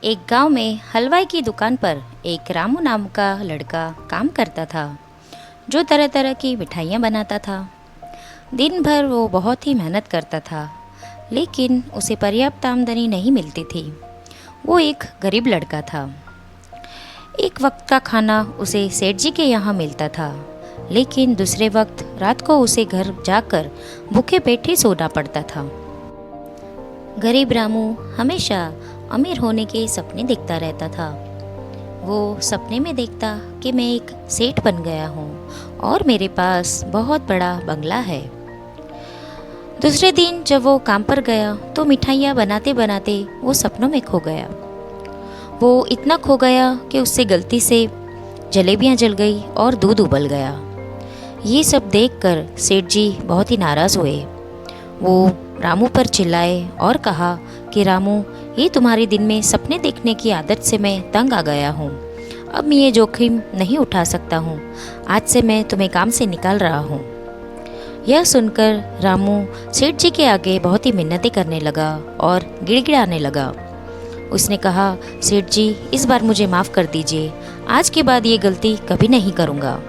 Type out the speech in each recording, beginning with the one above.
एक गांव में हलवाई की दुकान पर एक रामू नाम का लड़का काम करता था, जो तरह तरह की मिठाइयाँ बनाता था। दिन भर वो बहुत ही मेहनत करता था, लेकिन उसे पर्याप्त आमदनी नहीं मिलती थी। वो एक गरीब लड़का था। एक वक्त का खाना उसे सेठ जी के यहाँ मिलता था, लेकिन दूसरे वक्त रात को उसे घर जाकर भूखे पेट ही सोना पड़ता था। गरीब रामू हमेशा अमीर होने के सपने देखता रहता था। वो सपने में देखता कि मैं एक सेठ बन गया हूँ और मेरे पास बहुत बड़ा बंगला है। दूसरे दिन जब वो काम पर गया तो मिठाइयाँ बनाते बनाते वो सपनों में खो गया। वो इतना खो गया कि उससे गलती से जलेबियाँ जल गई और दूध उबल गया। ये सब देखकर सेठ जी बहुत ही नाराज़ हुए। वो रामू पर चिल्लाए और कहा कि रामू, ये तुम्हारे दिन में सपने देखने की आदत से मैं तंग आ गया हूँ। अब मैं ये जोखिम नहीं उठा सकता हूँ। आज से मैं तुम्हें काम से निकाल रहा हूँ। यह सुनकर रामू सेठ जी के आगे बहुत ही मिन्नतें करने लगा और गिड़गिड़ाने लगा। उसने कहा, सेठ जी, इस बार मुझे माफ़ कर दीजिए। आज के बाद ये गलती कभी नहीं करूँगा।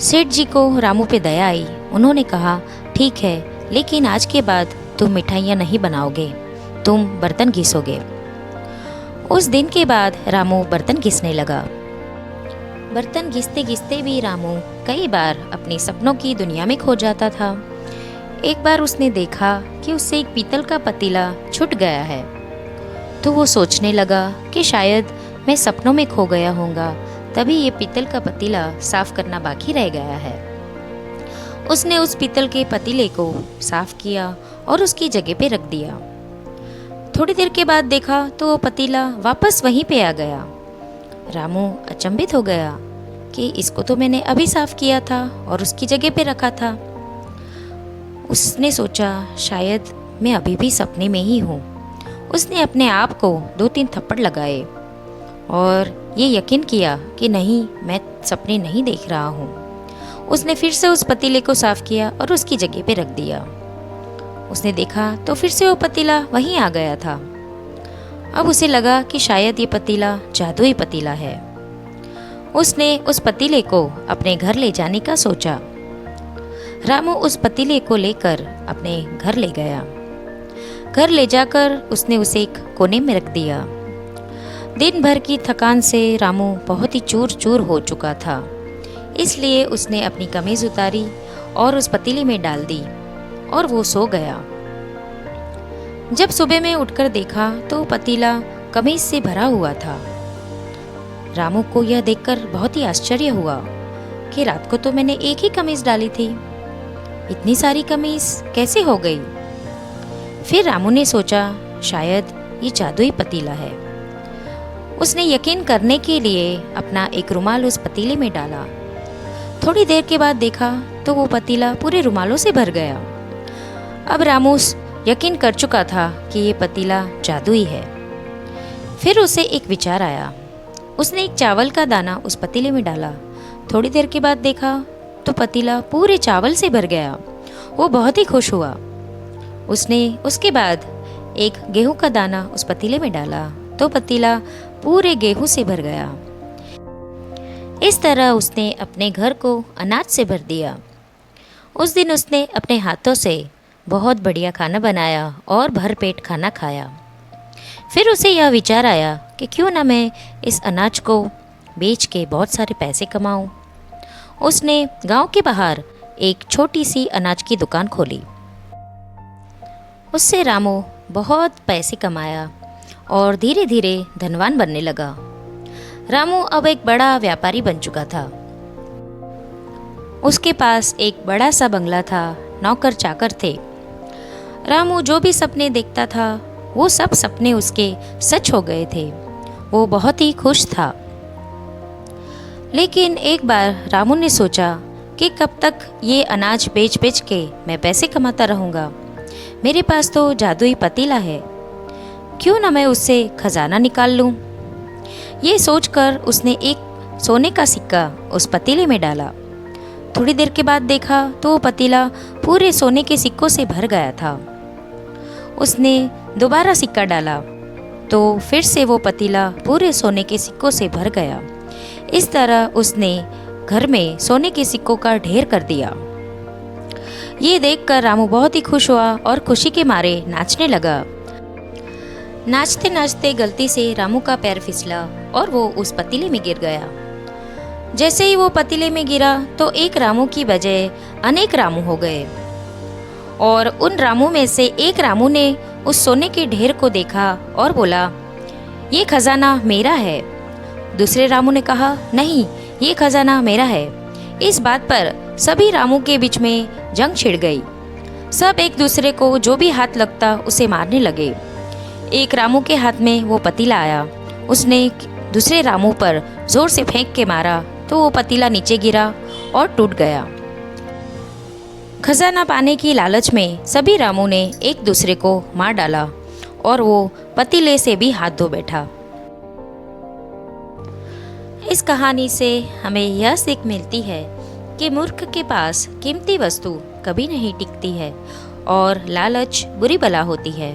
सेठ जी को रामू पे दया आई। उन्होंने कहा, ठीक है, लेकिन आज के बाद तुम मिठाइयाँ नहीं बनाओगे, तुम बर्तन घिसोगे। उस दिन के बाद रामू बर्तन घिसने लगा। बर्तन घिसते घिसते भी रामू कई बार अपने सपनों की दुनिया में खो जाता था। एक बार उसने देखा कि उससे एक पीतल का पतीला छूट गया है, तो वो सोचने लगा कि शायद मैं सपनों में खो गया होऊंगा, तभी ये पीतल का पतीला साफ करना बाकी रह गया है। उसने उस पीतल के पतीले को साफ किया और उसकी जगह पे रख दिया। थोड़ी देर के बाद देखा तो वो पतीला वापस वहीं पे आ गया। रामू अचंभित हो गया कि इसको तो मैंने अभी साफ किया था और उसकी जगह पे रखा था। उसने सोचा, शायद मैं अभी भी सपने में ही हूँ। उसने अपने आप को 2-3 थप्पड़ लगाए और ये यकीन किया कि नहीं, मैं सपने नहीं देख रहा हूँ। उसने फिर से उस पतीले को साफ किया और उसकी जगह पे रख दिया। उसने देखा तो फिर से वो पतीला वहीं आ गया था। अब उसे लगा कि शायद ये पतीला जादुई पतीला है। उसने उस पतीले को अपने घर ले जाने का सोचा। रामू उस पतीले को लेकर अपने घर ले गया। घर ले जाकर उसने उसे एक कोने में रख दिया। दिन भर की थकान से रामू बहुत ही चूर चूर हो चुका था, इसलिए उसने अपनी कमीज उतारी और उस पतीले में डाल दी और वो सो गया। जब सुबह में उठकर देखा तो पतीला कमीज से भरा हुआ था। रामू को यह देखकर बहुत ही आश्चर्य हुआ कि रात को तो मैंने एक ही कमीज डाली थी, इतनी सारी कमीज कैसे हो गई। फिर रामू ने सोचा, शायद ये जादुई पतीला है। उसने यकीन करने के लिए अपना एक रुमाल उस पतीले में डाला। थोड़ी देर के बाद देखा तो वो पतीला पूरे रुमालों से भर गया। अब रामू यकीन कर चुका था कि ये पतीला जादुई है। फिर उसे एक विचार आया। उसने एक चावल का दाना उस पतीले में डाला। थोड़ी देर के बाद देखा तो पतीला पूरे चावल से भर गया। वो बहुत ही खुश हुआ। उसने उसके बाद एक गेहूं का दाना उस पतीले में डाला तो पतीला पूरे गेहूं से भर गया। इस तरह उसने अपने घर को अनाज से भर दिया। उस दिन उसने अपने हाथों से बहुत बढ़िया खाना बनाया और भरपेट खाना खाया। फिर उसे यह विचार आया कि क्यों ना मैं इस अनाज को बेच के बहुत सारे पैसे कमाऊं। उसने गांव के बाहर एक छोटी सी अनाज की दुकान खोली। उससे रामू बहुत पैसे कमाया और धीरे धीरे धनवान बनने लगा। रामू अब एक बड़ा व्यापारी बन चुका था। उसके पास एक बड़ा सा बंगला था, नौकर चाकर थे। रामू जो भी सपने देखता था वो सब सपने उसके सच हो गए थे। वो बहुत ही खुश था। लेकिन एक बार रामू ने सोचा कि कब तक ये अनाज बेच बेच के मैं पैसे कमाता रहूँगा। मेरे पास तो जादुई पतीला है, क्यों ना मैं उससे खजाना निकाल लूँ। ये सोचकर उसने एक सोने का सिक्का उस पतीले में डाला। थोड़ी देर के बाद देखा तो वो पतीला पूरे सोने के सिक्कों से भर गया था। उसने दोबारा सिक्का डाला तो फिर से वो पतीला पूरे सोने के सिक्कों से भर गया। इस तरह उसने घर में सोने के सिक्कों का ढेर कर दिया। ये देखकर रामू बहुत ही खुश हुआ और खुशी के मारे नाचने लगा। नाचते नाचते गलती से रामू का पैर फिसला और वो उस पतीले में गिर गया। जैसे ही वो पतीले में गिरा तो एक रामू की बजाय अनेक रामू हो गए, और उन रामू में से एक रामू ने उस सोने के ढेर को देखा और बोला, ये खजाना मेरा है। दूसरे रामू ने कहा, नहीं, ये खजाना मेरा है। इस बात पर सभी रामू के बीच में जंग छिड़ गई। सब एक दूसरे को जो भी हाथ लगता उसे मारने लगे। एक रामू के हाथ में वो पतीला आया। उसने दूसरे रामू पर जोर से फेंक के मारा तो वो पतीला नीचे गिरा और टूट गया। खजाना पाने की लालच में सभी रामू ने एक दूसरे को मार डाला और वो पतीले से भी हाथ धो बैठा। इस कहानी से हमें यह सीख मिलती है कि मूर्ख के पास कीमती वस्तु कभी नहीं टिकती है और लालच बुरी बला होती है।